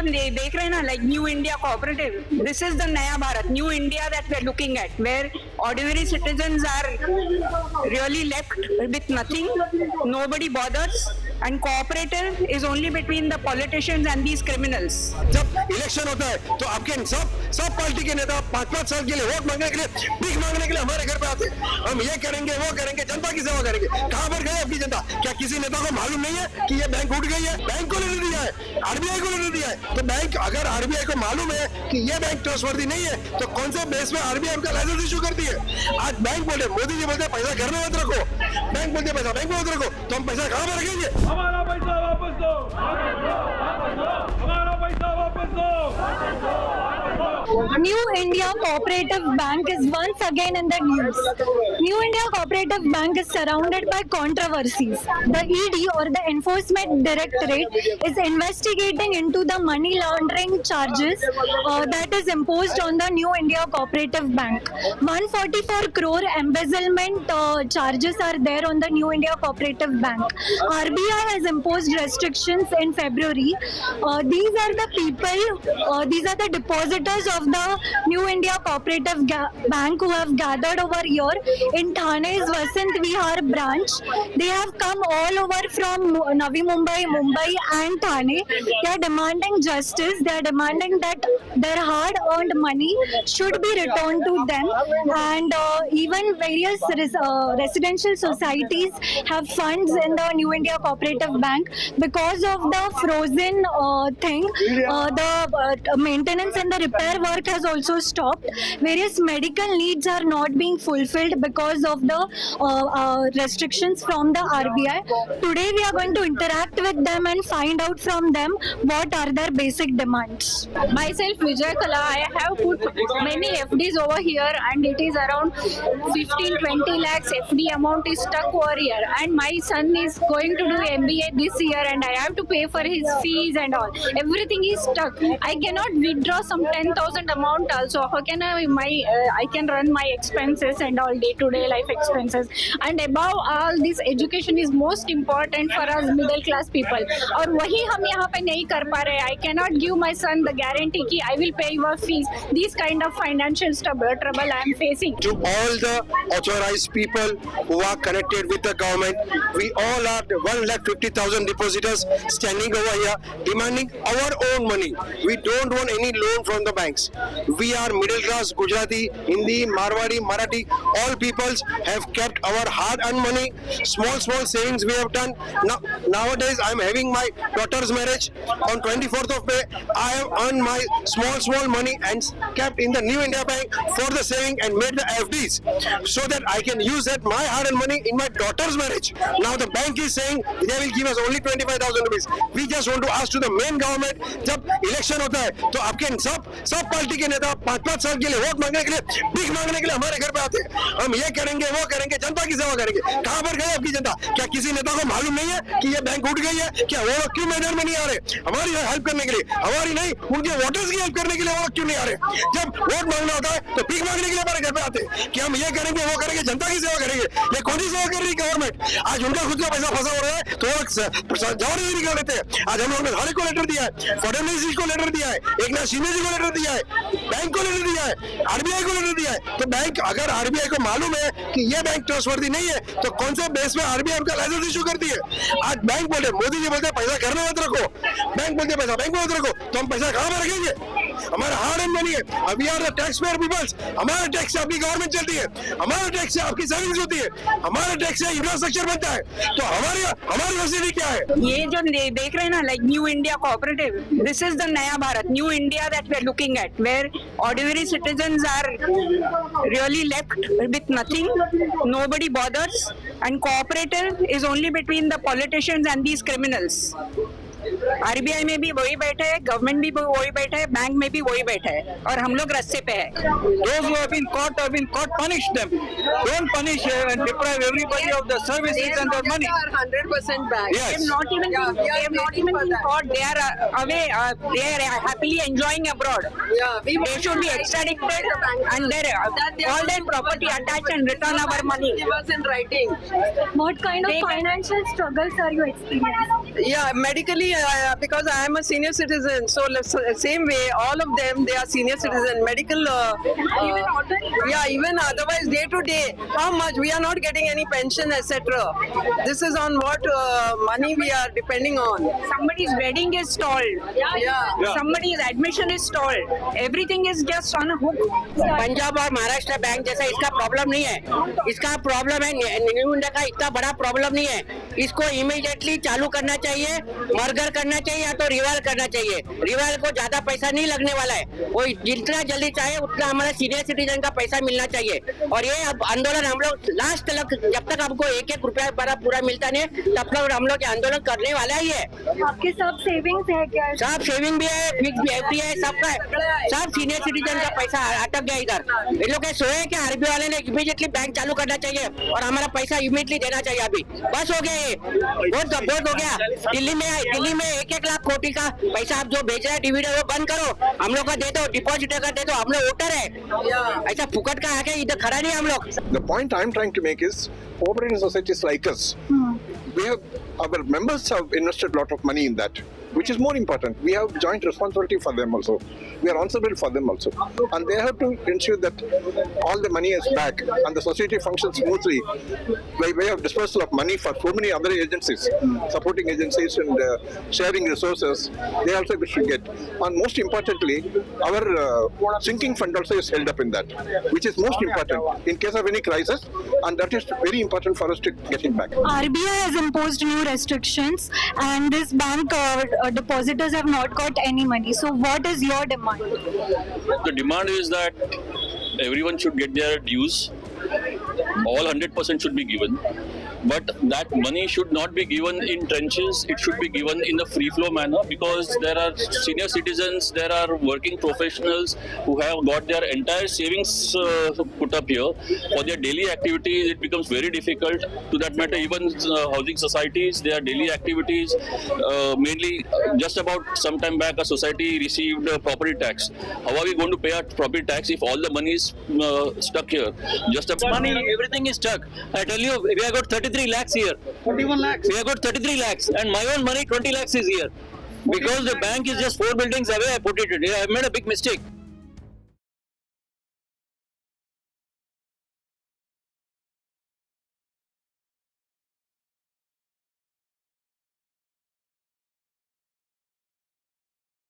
जो देख रहे हैं ना, like new India cooperative, this is the नया Bharat, new India that we are looking at, where ordinary citizens are really left with nothing, nobody bothers, and cooperative is only between the politicians and these criminals. जब election होता है तो आपके सब party के नेता 5-5 साल के लिए वोट मांगने के लिए, भीख मांगने के लिए हमारे घर पे आते हैं। हम ये करेंगे वो करेंगे, जनता की सेवा करेंगे। कहाँ पर गए आपकी जनता? क्या किसी नेता को मालूम नहीं है कि ये बैंक उठ गई है? बैंक को लेटर दिया है, आरबीआई को लेटर दिया है। तो बैंक, अगर आरबीआई को मालूम है कि ये बैंक ट्रस्टवर्दी नहीं है, तो कौन से बेस में आरबीआई उनका लाइसेंस इशू करती है? आज बैंक बोले, मोदी जी बोलते पैसा घर में मत रखो, बैंक बोलते पैसा बैंक में मत रखो, तो हम पैसा कहाँ पर रखेंगे? हमारा पैसा वापस दो, हमारा पैसा वापस दो। New India Cooperative Bank is once again in the news. New India Cooperative Bank is surrounded by controversies. The ED or the Enforcement Directorate is investigating into the money laundering charges that is imposed on the New India Cooperative Bank. 144 crore embezzlement charges are there on the New India Cooperative Bank. RBI has imposed restrictions in February. These are the people, these are the depositors of the New India Cooperative Bank who have gathered over here in Thane's Vasant Vihar branch. They have come all over from Navi Mumbai, Mumbai and Thane. They are demanding justice. They are demanding that their hard-earned money should be returned to them. And even various residential societies have funds in the New India Cooperative Bank. Because of the frozen thing, the maintenance and the repair work has also stopped. Various medical needs are not being fulfilled because of the restrictions from the RBI. Today we are going to interact with them and find out from them what are their basic demands. Myself Vijay Kala, I have put many FDs over here and it is around 15-20 lakhs FD amount is stuck over here, and my son is going to do MBA this year and I have to pay for his fees and all. Everything is stuck. I cannot withdraw some 10,000 amount also. How can I can run my expenses and all day-to-day life expenses. And above all, this education is most important for us middle class people. और वही हम यहाँ पे नहीं कर पा रहे. I cannot give my son the guarantee कि I will pay your fees. This kind of financial trouble I am facing. To all the authorized people who are connected with the government, we all are 1,50,000 depositors standing over here demanding our own money. We don't want any loan from the banks. We are middle class Gujarati, Hindi, Marwadi, Marathi. All peoples have kept our hard-earned money. Small savings we have done. Nowadays, I am having my daughter's marriage on 24th of May. I have earned my small money and kept in the New India Bank for the saving and made the FDs so that I can use that my hard-earned money in my daughter's marriage. Now the bank is saying they will give us only 25,000 rupees. We just want to ask to the main government, जब election होता है तो आपके सब party के नेता 5-5 साल के लिए वोट मांगने के लिए, भीख मांगने के लिए हमारे घर पे आते हैं। हम ये करेंगे वो करेंगे, जनता की सेवा करेंगे। कहाँ पर गए आपकी जनता? क्या किसी नेता को मालूम नहीं है कि ये बैंक उठ गई है? क्या वो लोग क्यों मैदान में नहीं आ रहे हमारी हेल्प करने के लिए? हमारी नहीं, उनके वोटर्स की हेल्प करने के लिए वो लोग क्यों नहीं आ रहे? जब वोट मांगना होता है तो भीख मांगने के लिए हमारे घर पे आते हैं कि हम ये करेंगे वो करेंगे, जनता की सेवा करेंगे। ये कौन सी सेवा कर रही है गवर्नमेंट? आज उनका खुद का पैसा फंसा हो रहा है तो वो जबरदस्ती निकाल लेते हैं। आज हम लोगों ने हर को लेटर दिया है, फडणवीस जी को लेटर दिया है, एकनाथ शिंदे जी को लेटर दिया है, बैंक को लेटर दिया है, आरबीआई को लेटर दिया है। तो बैंक, अगर आरबीआई को मालूम है कि ये बैंक ट्रस्टवर्दी नहीं है, तो कौन से बेस में आरबीआई उनका लाइसेंस इशू करती है? आज बैंक बोले, मोदी जी बोलते पैसा घर में मत रखो, बैंक बोलते पैसा बैंक में मत रखो, तो हम पैसा कहाँ पर रखेंगे? हमारा हार्ड एंड मनी है। We are the tax payer peoples. हमारे टैक्स से आपकी गवर्नमेंट चलती है, हमारे टैक्स से आपकी सर्विस होती है, हमारे टैक्स से इंफ्रास्ट्रक्चर बनता है। तो हमारी फैसिलिटी क्या है? ये जो देख रहे हैं ना, like new India cooperative, this is the नया Bharat, new India that we are looking at, where ordinary citizens are really left with nothing, nobody bothers, and cooperative is only between the politicians and these criminals. RBI में भी वही बैठे है, government भी वही बैठा है, बैंक में भी वही बैठा है, और हम लोग रस्ते पे है। Those who have been caught, punish them. Don't punish and deprive everybody of the services and their money. 100% back. They have not even been caught. They are away. They are happily enjoying abroad. They should be extradited and all their property attached and return our money. Give us in writing. What kind of financial struggles are you experiencing? Yeah, medically, because I am a senior citizen, so same way, all of them, they are senior citizen. Medical, yeah, even otherwise, day to day, how much we are not getting any pension, etc. This is on what money we are depending on. Somebody's wedding is stalled. Yeah. Somebody's admission is stalled. Everything is just on a hook. Punjab और Maharashtra bank जैसा इसका problem नहीं है, इसका problem है new India का इतना बड़ा प्रॉब्लम नहीं है. इसको इमीडिएटली चालू करना चाहिए, मर्जर करना चाहिए या तो रिवाइव करना चाहिए. रिवाइव को ज्यादा पैसा नहीं लगने वाला है, वो जितना जल्दी चाहे उतना हमारे सीनियर सिटीजन का पैसा मिलना चाहिए. और ये अब आंदोलन हम लोग लास्ट तक, जब तक हमको 1-1 रुपया पूरा मिलता नहीं तब तक हम लोग आंदोलन करने वाला ही है. आपके सब सेविंग्स है क्या? सब सेविंग भी है, फिक्स भी, एफडी है, सबका है. सब सीनियर सिटीजन का पैसा अटक गया इधर. इन लोग सोए कि आरबीआई वाले ने इमीडिएटली बैंक चालू करना चाहिए और हमारा पैसा इमीडिएटली देना चाहिए. अभी बस हो गया, ये बहुत हो गया. दिल्ली में 1-1 लाख कोटी का पैसा आप जो भेज रहे हैं डिविडेंड वो बंद करो, हम लोग का दे दो, डिपॉजिटर का दे दो. हम लोग वोटर है, ऐसा फुकट का आके इधर खड़ा नहीं हम लोग. The point I'm trying to make is, cooperative societies like us, our members have invested a lot of money in that, which is more important. We have joint responsibility for them also. We are answerable for them also. And they have to ensure that all the money is back and the society functions smoothly by way of dispersal of money for so many other agencies, supporting agencies and sharing resources. They also should get. And most importantly, our sinking fund also is held up in that, which is most important in case of any crisis, and that is very important for us to get it back. RBI has imposed new restrictions, and this bank depositors have not got any money. So, what is your demand? The demand is that everyone should get their dues. All 100% should be given. But that money should not be given in trenches. It should be given in a free flow manner, because there are senior citizens, there are working professionals who have got their entire savings put up here for their daily activities. It becomes very difficult. To that matter, even housing societies, their daily activities, mainly just about some time back a society received property tax. How are we going to pay our property tax if all the money is stuck here? Just money, everything is stuck. I tell you, we have got 33 lakhs here. 41 lakhs. We have got 33 lakhs, and my own money 20 lakhs is here. Because the bank is just 4 buildings away, I put it in. I have made a big mistake.